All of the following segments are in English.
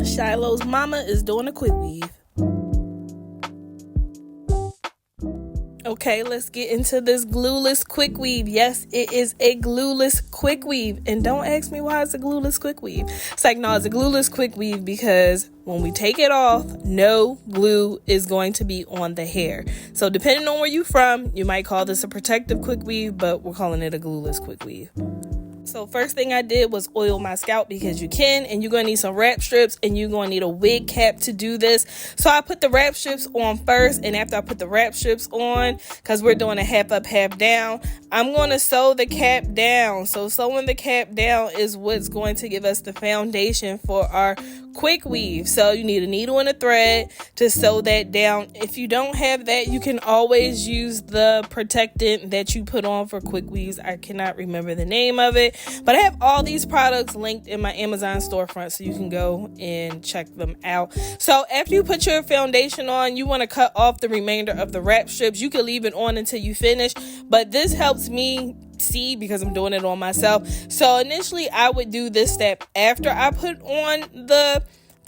Shiloh's mama is doing a quick weave. Okay, let's get into this glueless quick weave. Yes, it is a glueless quick weave. And don't ask me why it's a glueless quick weave. It's like, no, it's a glueless quick weave because when we take it off, no glue is going to be on the hair. So depending on where you're from, you might call this a protective quick weave, but we're calling it a glueless quick weave. So first thing I did was oil my scalp because you can, and you're going to need some wrap strips and you're going to need a wig cap to do this. So I put the wrap strips on first, and after I put the wrap strips on, because we're doing a half up, half down, I'm going to sew the cap down. So sewing the cap down is what's going to give us the foundation for our quick weave. So you need a needle and a thread to sew that down. If you don't have that, you can always use the protectant that you put on for quick weaves. I cannot remember the name of it, but I have all these products linked in my Amazon storefront, so you can go and check them out. So after you put your foundation on, you want to cut off the remainder of the wrap strips. You can leave it on until you finish, but this helps me see because I'm doing it on myself. So initially I would do this step after I put on the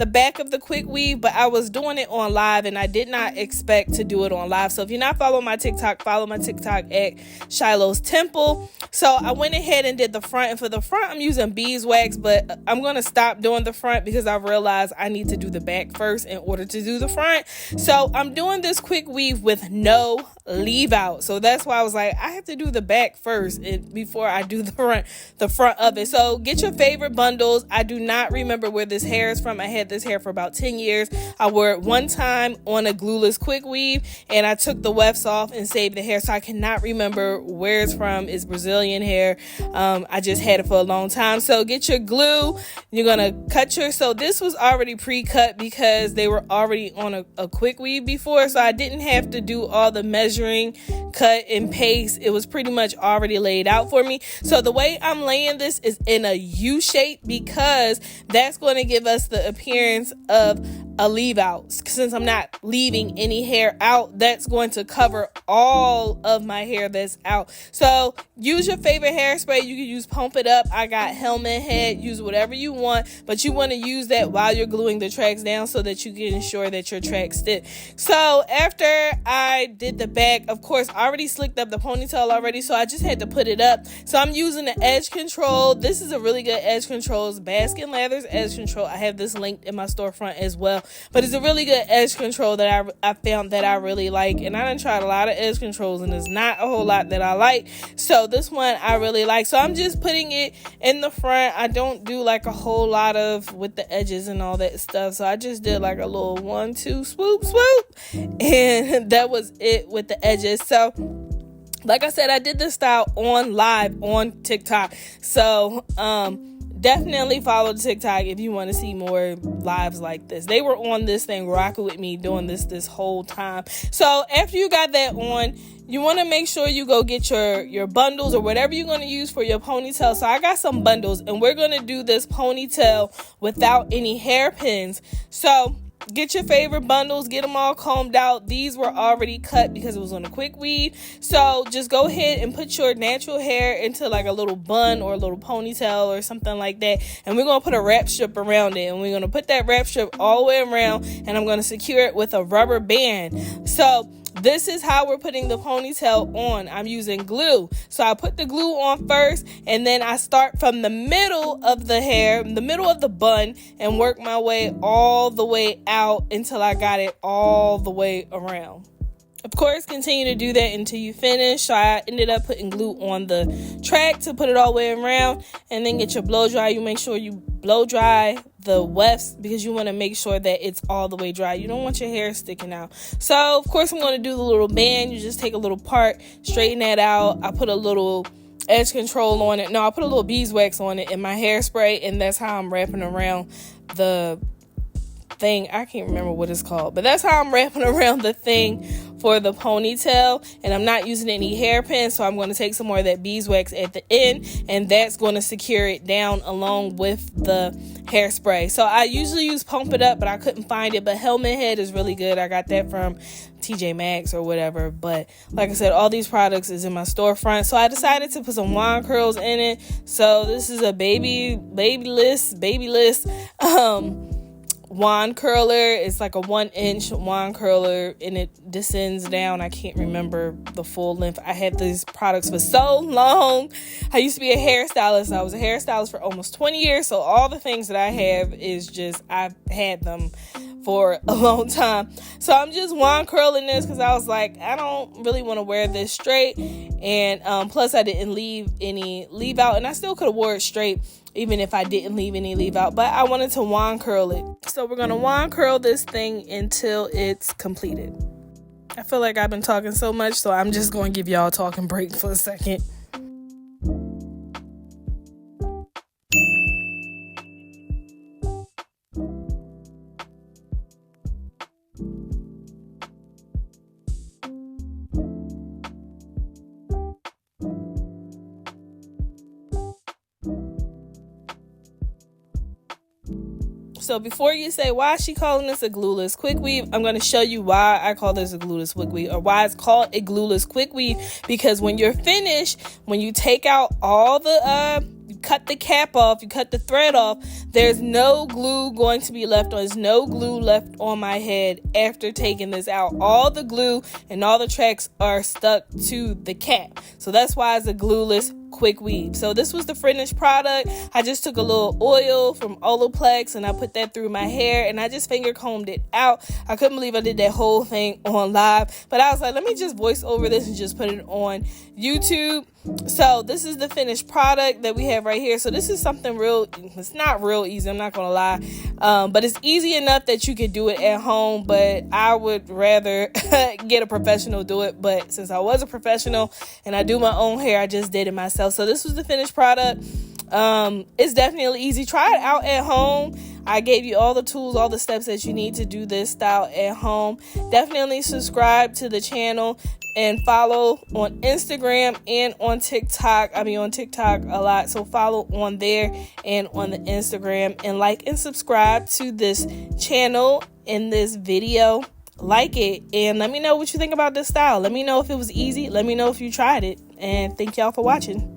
back of the quick weave, but I was doing it on live and I did not expect to do it on live. So if you're not following my TikTok, follow my TikTok at Shiloh's Temple. So I went ahead and did the front, and for the front I'm using beeswax, but I'm going to stop doing the front because I realized I need to do the back first in order to do the front. So I'm doing this quick weave with no leave out. So that's why I was like, I have to do the back first before I do the front of it. So get your favorite bundles. I do not remember where this hair is from. I had this hair for about 10 years. I wore it one time on a glueless quick weave and I took the wefts off and saved the hair, so I cannot remember where it's from. It's Brazilian hair. I just had it for a long time. So get your glue. You're gonna cut so this was already pre-cut because they were already on a quick weave before, so I didn't have to do all the measuring, cut and paste. It was pretty much already laid out for me. So the way I'm laying this is in a U shape because that's going to give us the appearance of a leave out. Since I'm not leaving any hair out, that's going to cover all of my hair that's out. So use your favorite hairspray. You can use Pump It Up. I got Helmet Head. Use whatever you want, but you want to use that while you're gluing the tracks down so that you can ensure that your tracks stick. So after I did the back, of course I already slicked up the ponytail already, so I just had to put it up. So I'm using the edge control. This is a really good edge control. It's Baskin Lather's edge control. I have this linked in my storefront as well, but it's a really good edge control that I found that I really like, and I done tried a lot of edge controls and there's not a whole lot that I like, so this one I really like. So I'm just putting it in the front. I don't do like a whole lot of with the edges and all that stuff, so I just did like a little 1-2 swoop and that was it with the edges. So like I said, I did this style on live on TikTok, so definitely follow the TikTok if you want to see more lives like this. They were on this thing rocking with me doing this whole time. So after you got that on, you want to make sure you go get your bundles or whatever you're going to use for your ponytail. So I got some bundles and we're going to do this ponytail without any hairpins. So get your favorite bundles, get them all combed out. These were already cut because it was on a quick weave. So just go ahead and put your natural hair into like a little bun or a little ponytail or something like that. And we're going to put a wrap strip around it. And we're going to put that wrap strip all the way around. And I'm going to secure it with a rubber band. So this is how we're putting the ponytail on. I'm using glue. So I put the glue on first, and then I start from the middle of the hair, the middle of the bun, and work my way all the way out until I got it all the way around. Of course, continue to do that until you finish. So I ended up putting glue on the track to put it all the way around, and then get your blow dry. You make sure you blow dry the wefts because you want to make sure that it's all the way dry. You don't want your hair sticking out. So of course I'm going to do the little band. You just take a little part, straighten that out. I put a little edge control on it. No, I put a little beeswax on it in my hairspray, and that's how I'm wrapping around the thing. I can't remember what it's called, but that's how I'm wrapping around the thing for the ponytail. And I'm not using any hairpins, so I'm going to take some more of that beeswax at the end, and that's going to secure it down along with the hairspray. So I usually use Pump It Up, but I couldn't find it. But Helmet Head is really good. I got that from TJ Maxx or whatever. But like I said, all these products is in my storefront. So I decided to put some wand curls in it. So this is a babyless wand curler. It's like a 1-inch wand curler and it descends down. I can't remember the full length. I had these products for so long. I used to be a hairstylist. I was a hairstylist for almost 20 years. So all the things that I have is just, I've had them for a long time. So I'm just wand curling this because I was like, I don't really want to wear this straight. And plus I didn't leave any leave out, and I still could have wore it straight even if I didn't leave any leave out, but I wanted to wand curl it. So we're going to wand curl this thing until it's completed. I feel like I've been talking so much, so I'm just going to give y'all a talking break for a second. So before you say, why is she calling this a glueless quick weave? I'm going to show you why I call this a glueless quick weave, or why it's called a glueless quick weave. Because when you're finished, when you take out all the, you cut the cap off, you cut the thread off, there's no glue going to be left on. There's no glue left on my head after taking this out. All the glue and all the tracks are stuck to the cap. So that's why it's a glueless quick weave. So this was the finished product. I just took a little oil from Olaplex and I put that through my hair and I just finger combed it out. I couldn't believe I did that whole thing on live, but I was like, let me just voice over this and just put it on YouTube. So this is the finished product that we have right here. So this is something real, it's not real easy, I'm not gonna lie, but it's easy enough that you could do it at home, but I would rather get a professional do it. But since I was a professional and I do my own hair, I just did it myself. So this was the finished product. It's definitely easy. Try it out at home. I gave you all the tools, all the steps that you need to do this style at home. Definitely subscribe to the channel and follow on Instagram and on TikTok. I mean, on TikTok a lot. So follow on there and on the Instagram, and like and subscribe to this channel in this video. Like it and let me know what you think about this style. Let me know if it was easy. Let me know if you tried it. And thank y'all for watching.